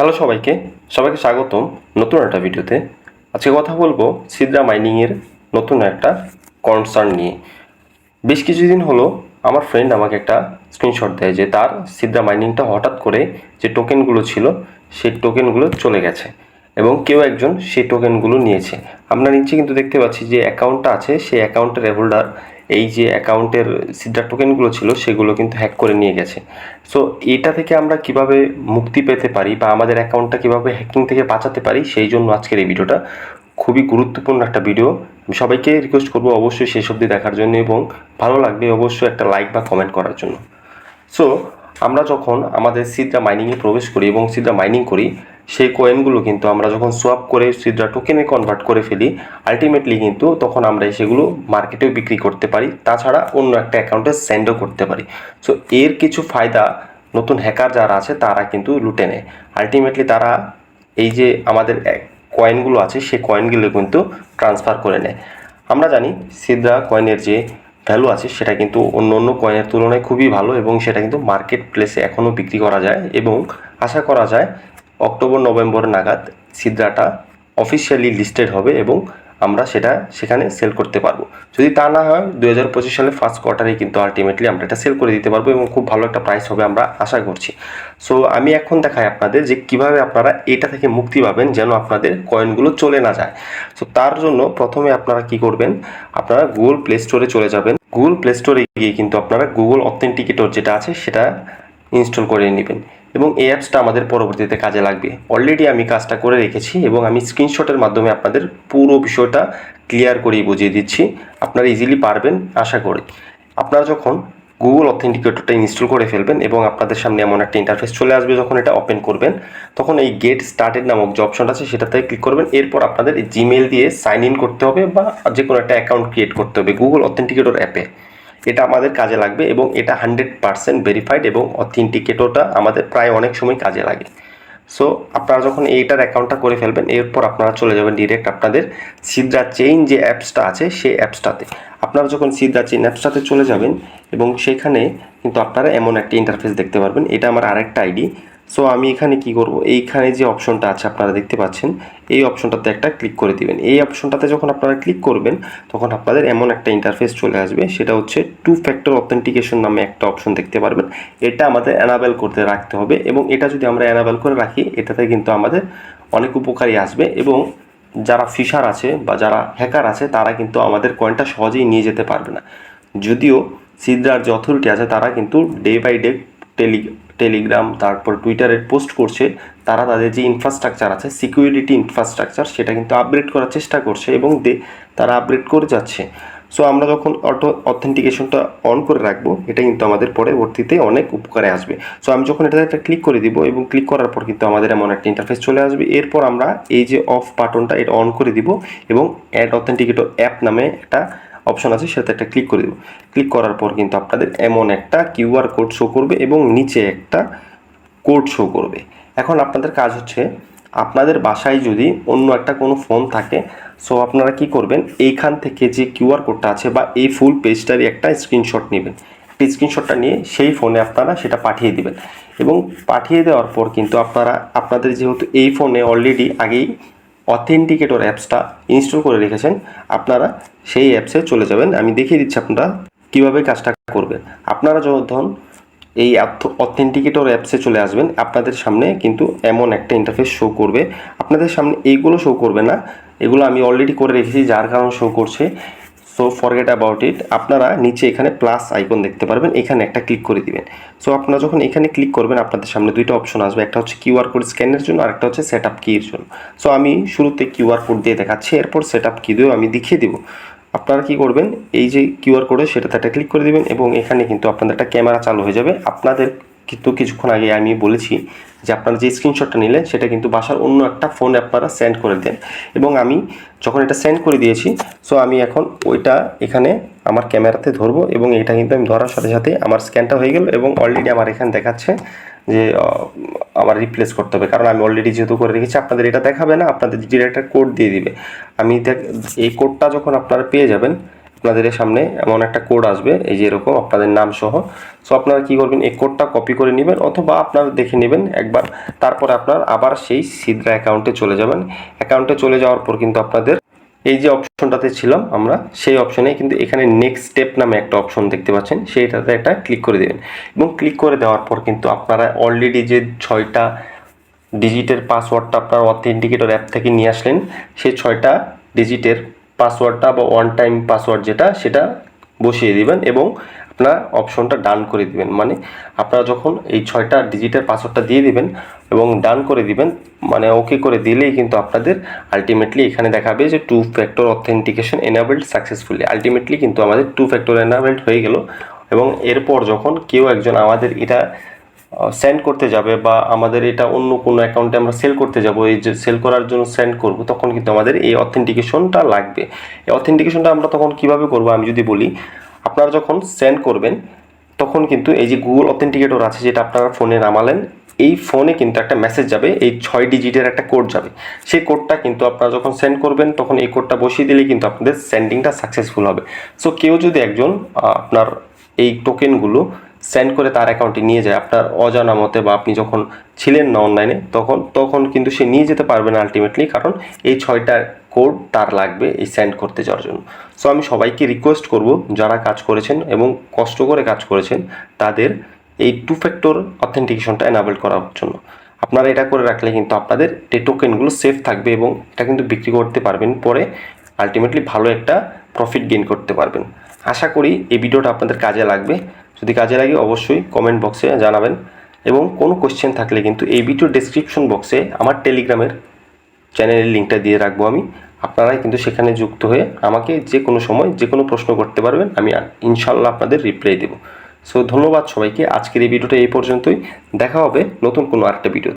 Hello সবাইকে সবাইকে স্বাগতম নতুন একটা ভিডিওতে। আজকে কথা বলবো সিদ্রা মাইনিংয়ের নতুন একটা কনসার্ন নিয়ে। বেশ কিছুদিন হলো আমার ফ্রেন্ড আমাকে একটা স্ক্রিনশট দেয় যে তার সিদ্রা মাইনিংটা হঠাৎ করে যে টোকেনগুলো ছিল সেই টোকেনগুলো চলে গেছে এবং কেউ একজন সেই টোকেনগুলো নিয়েছে। আমরা নিচে কিন্তু দেখতে পাচ্ছি যে অ্যাকাউন্টটা আছে, সেই অ্যাকাউন্টের হোল্ডার এই যে অ্যাকাউন্টের সিদ্রা টোকেনগুলো ছিল সেগুলো কিন্তু হ্যাক করে নিয়ে গেছে। সো এটা থেকে আমরা কিভাবে মুক্তি পেতে পারি বা আমাদের অ্যাকাউন্টটা কিভাবে হ্যাকিং থেকে বাঁচাতে পারি, সেই জন্য আজকের এই ভিডিওটা খুবই গুরুত্বপূর্ণ একটা ভিডিও। আমি সবাইকে রিকোয়েস্ট করবো অবশ্যই শেষ অবধি দেখার জন্য এবং ভালো লাগবে অবশ্যই একটা লাইক বা কমেন্ট করার জন্য। সো আমরা যখন আমাদের সিদ্রা মাইনিংয়ে প্রবেশ করি এবং সিদ্রা মাইনিং করি, সেই কয়েনগুলো কিন্তু আমরা যখন সোয়াপ করে সিদ্রা টোকেনে কনভার্ট করে ফেলি, আলটিমেটলি কিন্তু তখন আমরা সেগুলো মার্কেটেও বিক্রি করতে পারি, তাছাড়া অন্য একটা অ্যাকাউন্টে সেন্ডও করতে পারি। সো এর কিছু ফায়দা নতুন হ্যাকার যারা আছে তারা কিন্তু লুটে নেয়। আলটিমেটলি তারা এই যে আমাদের কয়েনগুলো আছে সেই কয়েনগুলো কিন্তু ট্রান্সফার করে নেয়। আমরা জানি সিদ্রা কয়েনের যে ভ্যালু আছে সেটা কিন্তু অন্য অন্য কয়েনের তুলনায় খুবই ভালো এবং সেটা কিন্তু মার্কেট প্লেসে এখনও বিক্রি করা যায় এবং আশা করা যায় অক্টোবর নভেম্বর নাগাদ সিদ্রাটা অফিসিয়ালি লিস্টেড হবে এবং আমরা সেটা সেখানে সেল করতে পারবো। যদি তা না হয় 2025 সালে ফার্স্ট কোয়ার্টারে কিন্তু আলটিমেটলি আমরা এটা সেল করে দিতে পারবো এবং খুব ভালো একটা প্রাইস হবে আমরা আশা করছি। সো আমি এখন দেখাই আপনাদের যে কিভাবে আপনারা এটা থেকে মুক্তি পাবেন যেন আপনাদের কয়েনগুলো চলে না যায়। সো তার জন্য প্রথমে আপনারা কি করবেন, আপনারা গুগল প্লে স্টোরে চলে যাবেন। গুগল প্লে স্টোরে গিয়ে কিন্তু আপনারা গুগল অথেন্টিকেটর যেটা আছে সেটা ইনস্টল করে নেবেন এবং এই অ্যাপসটা আমাদের পরবর্তীতে কাজে লাগবে। অলরেডি আমি কাজটা করে রেখেছি এবং আমি স্ক্রিনশটের মাধ্যমে আপনাদের পুরো বিষয়টা ক্লিয়ার করেই বুঝিয়ে দিচ্ছি, আপনারা ইজিলি পারবেন আশা করি। আপনারা যখন গুগল অথেন্টিকেটরটা ইনস্টল করে ফেলবেন এবং আপনাদের সামনে এমন একটা ইন্টারফেস চলে আসবে, যখন এটা ওপেন করবেন তখন এই গেট স্টার্টেড নামক যে অপশনটা আছে সেটাতে ক্লিক করবেন। এরপর আপনাদের জিমেল দিয়ে সাইন ইন করতে হবে বা যে কোনো একটা অ্যাকাউন্ট ক্রিয়েট করতে হবে গুগল অথেন্টিকেটর অ্যাপে। এটা আমাদের কাজে লাগবে এবং এটা 100% ভেরিফাইড এবং অথেন্টিকেটরটা আমাদের প্রায় অনেক সময় কাজে লাগে। সো আপনারা যখন এইটার অ্যাকাউন্টটা করে ফেলবেন এরপর আপনারা চলে যাবেন ডিরেক্ট আপনাদের সিদ্রা চেইন যে অ্যাপসটা আছে সেই অ্যাপসটাতে। আপনারা যখন সিদ্রা চেইন অ্যাপসটাতে চলে যাবেন এবং সেখানে কিন্তু আপনারা এমন একটা ইন্টারফেস দেখতে পারবেন। এটা আমার আরেকটা আইডি। সো আমি এখানে কি করব, এইখানে যে অপশনটা আছে আপনারা দেখতে পাচ্ছেন এই অপশনটাতে একটা ক্লিক করে দিবেন। এই অপশনটাতে যখন আপনারা ক্লিক করবেন তখন আপনাদের এমন একটা ইন্টারফেস চলে আসবে, সেটা হচ্ছে 2 ফ্যাক্টর অথেন্টিকেশন নামে একটা অপশন দেখতে পারবেন। এটা আমাদের অ্যানাবেল করতে রাখতে হবে এবং এটা যদি আমরা অ্যানাবেল করে রাখি এটাতে কিন্তু আমাদের অনেক উপকারী আসবে এবং যারা ফিশার আছে বা যারা হ্যাকার আছে তারা কিন্তু আমাদের কয়েনটা সহজেই নিয়ে যেতে পারবে না। যদিও সিদ্রার যে অথরিটি আছে তারা কিন্তু ডে বাই ডে টেলিগ্রাম তারপর টুইটারে পোস্ট করছে, তারা তাদের যে ইনফ্রাস্ট্রাকচার আছে সিকিউরিটি ইনফ্রাস্ট্রাকচার সেটা কিন্তু আপগ্রেড করার চেষ্টা করছে এবং তারা আপগ্রেড করে যাচ্ছে। সো আমরা যখন অথেন্টিকেশনটা অন করে রাখবো এটা কিন্তু আমাদের পরবর্তীতে অনেক উপকারে আসবে। সো আমি যখন এটাতে একটা ক্লিক করে দিব এবং ক্লিক করার পর কিন্তু আমাদের এমন একটা ইন্টারফেস চলে আসবে। এরপর আমরা এই যে অফ বাটনটা এটা অন করে দিব এবং অ্যাড অথেন্টিকেটর অ্যাপ নামে একটা অপশন আছে সেটাতে একটা ক্লিক করে দেবো। ক্লিক করার পর কিন্তু আপনাদের এমন একটা কিউআর কোড শো করবে এবং নিচে একটা কোড শো করবে। এখন আপনাদের কাজ হচ্ছে আপনাদের বাসায় যদি অন্য একটা কোনো ফোন থাকে, সো আপনারা কি করবেন, এইখান থেকে যে কিউআর কোডটা আছে বা এই ফুল পেজটারই একটা স্ক্রিনশট নেবেন। এই স্ক্রিনশটটা নিয়ে সেই ফোনে আপনারা সেটা পাঠিয়ে দিবেন এবং পাঠিয়ে দেওয়ার পর কিন্তু আপনাদের যেহেতু এই ফোনে অলরেডি আগেই অথেন্টিকেটর অ্যাপসটা ইনস্টল করে রেখেছেন, আপনারা সেই অ্যাপসে চলে যাবেন। আমি দেখিয়ে দিচ্ছি আপনারা কীভাবে কাজটা করবেন। আপনারা যখন এই অথেন্টিকেটর অ্যাপসে চলে আসবেন আপনাদের সামনে কিন্তু এমন একটা ইন্টারফেস শো করবে। আপনাদের সামনে এইগুলো শো করবে না, এগুলো আমি অলরেডি করে রেখেছি যার কারণে শো করছে। So forget about it. আপনারা নিচে এখানে প্লাস আইকন দেখতে পারবেন, এখানে একটা ক্লিক করে দিবেন। সো আপনারা যখন এখানে ক্লিক করবেন আপনাদের সামনে দুইটা অপশন আসবে, একটা হচ্ছে কিউআর কোড স্ক্যানের জন্য আর একটা হচ্ছে সেট আপ কির জন্য। সো আমি শুরুতে কিউআর কোড দিয়ে দেখাচ্ছি, এরপর সেট আপ কি দিয়েও আমি দেখিয়ে দেবো। আপনারা কি করবেন, এই যে কিউআর কোডে সেটাতে একটা ক্লিক করে দিবেন এবং এখানে কিন্তু আপনাদের একটা ক্যামেরা চালু হয়ে যাবে। আপনাদের কিন্তু কিছুক্ষণ আগে আমি বলেছি যে আপনারা যে স্ক্রিনশটটা নিলেন সেটা কিন্তু বাসার অন্য একটা ফোনে আপনারা সেন্ড করে দেন এবং আমি যখন এটা সেন্ড করে দিয়েছি, সো আমি এখন ওইটা এখানে আমার ক্যামেরাতে ধরবো এবং এটা কিন্তু আমি ধরার সাথে সাথে আমার স্ক্যানটা হয়ে গেল এবং অলরেডি আমার এখানে দেখাচ্ছে যে আমার রিপ্লেস করতে হবে, কারণ আমি অলরেডি যেহেতু করে রেখেছি। আপনাদের এটা দেখাবে না, আপনাদের ডিরেক্ট একটা কোড দিয়ে দিবে। এই কোডটা যখন আপনারা পেয়ে যাবেন আপনাদের সামনে এমন একটা কোড আসবে, এই যে এরকম আপনাদের নাম সহ। সো আপনারা কি করবেন, এই কোডটা কপি করে নেবেন অথবা আপনারা দেখে নেবেন একবার, তারপরে আপনার আবার সেই সিদ্রা অ্যাকাউন্টে চলে যাবেন। অ্যাকাউন্টে চলে যাওয়ার পর কিন্তু আপনাদের এই যে অপশনটাতে ছিলাম আমরা, সেই অপশনে কিন্তু এখানে নেক্সট স্টেপ নামে একটা অপশন দেখতে পাচ্ছেন, সেইটাতে একটা ক্লিক করে দেবেন। এবং ক্লিক করে দেওয়ার পর কিন্তু আপনারা অলরেডি যে 6টা ডিজিটের পাসওয়ার্ডটা আপনার অথেন্টিকেটর অ্যাপ থেকে নিয়ে আসলেন, সেই 6টা ডিজিটের পাসওয়ার্ডটা বা ওয়ান টাইম পাসওয়ার্ড যেটা, সেটা বসিয়ে দিবেন এবং আপনার অপশনটা ডান করে দিবেন। মানে আপনারা যখন এই 6টা ডিজিটের পাসওয়ার্ডটা দিয়ে দিবেন এবং ডান করে দিবেন, মানে ওকে করে দিলেই কিন্তু আপনাদের আলটিমেটলি এখানে দেখাবে যে 2 factor authentication enabled successfully. Ultimately কিন্তু আমাদের 2 ফ্যাক্টর এনাবেলড হয়ে গেল। এবং এরপর যখন কেউ একজন আমাদের এটা সেন্ড করতে যাবে বা আমাদের এটা অন্য কোনো অ্যাকাউন্টে আমরা সেল করতে যাব, এই যে সেল করার জন্য সেন্ড করব, তখন কিন্তু আমাদের এই অথেন্টিকেশনটা লাগবে। এই অথেন্টিকেশনটা আমরা তখন কিভাবে করব আমি যদি বলি, আপনারা যখন সেন্ড করবেন তখন কিন্তু এই যে গুগল অথেন্টিকেটর আছে যেটা আপনারা ফোনে নামালেন, এই ফোনে কিন্তু একটা মেসেজ যাবে, এই 6 ডিজিটের একটা কোড যাবে। সেই কোডটা কিন্তু আপনারা যখন সেন্ড করবেন তখন এই কোডটা বসিয়ে দিলেই কিন্তু আপনাদের সেন্ডিংটা সাকসেসফুল হবে। সো কেউ যদি একজন আপনার এই টোকেনগুলো সেন্ড করে তার অ্যাকাউন্টে নিয়ে যায় আপনার অজানা মতে, বা আপনি যখন ছিলেন না অনলাইনে তখন কিন্তু সে নিয়ে যেতে পারবে না আলটিমেটলি, কারণ এই 6টা কোড তার লাগবে এই সেন্ড করতে যাওয়ার জন্য। সো আমি সবাইকে রিকোয়েস্ট করব, যারা কাজ করেছেন এবং কষ্ট করে কাজ করেছেন, তাদের এই 2 ফ্যাক্টর অথেন্টিকেশনটা এনাবেল করার জন্য। আপনারা এটা করে রাখলে কিন্তু আপনাদের এই টোকেনগুলো সেফ থাকবে এবং এটা কিন্তু বিক্রি করতে পারবেন পরে, আলটিমেটলি ভালো একটা প্রফিট গেইন করতে পারবেন। আশা করি এই ভিডিওটা আপনাদের কাজে লাগবে। যদি কাজে লাগে অবশ্যই কমেন্ট বক্সে জানাবেন, এবং কোনো কোশ্চেন থাকলে কিন্তু এই ভিডিও ডেসক্রিপশন বক্সে আমার টেলিগ্রামের চ্যানেলের লিঙ্কটা দিয়ে রাখবো আমি। আপনারাই কিন্তু সেখানে যুক্ত হয়ে আমাকে যে কোনো সময় যে কোনো প্রশ্ন করতে পারবেন, আমি ইনশাল্লাহ আপনাদের রিপ্লাই দেবো। সো ধন্যবাদ সবাইকে, আজকের এই ভিডিওটা এই পর্যন্তই। দেখা হবে নতুন কোনো আরেকটা ভিডিও।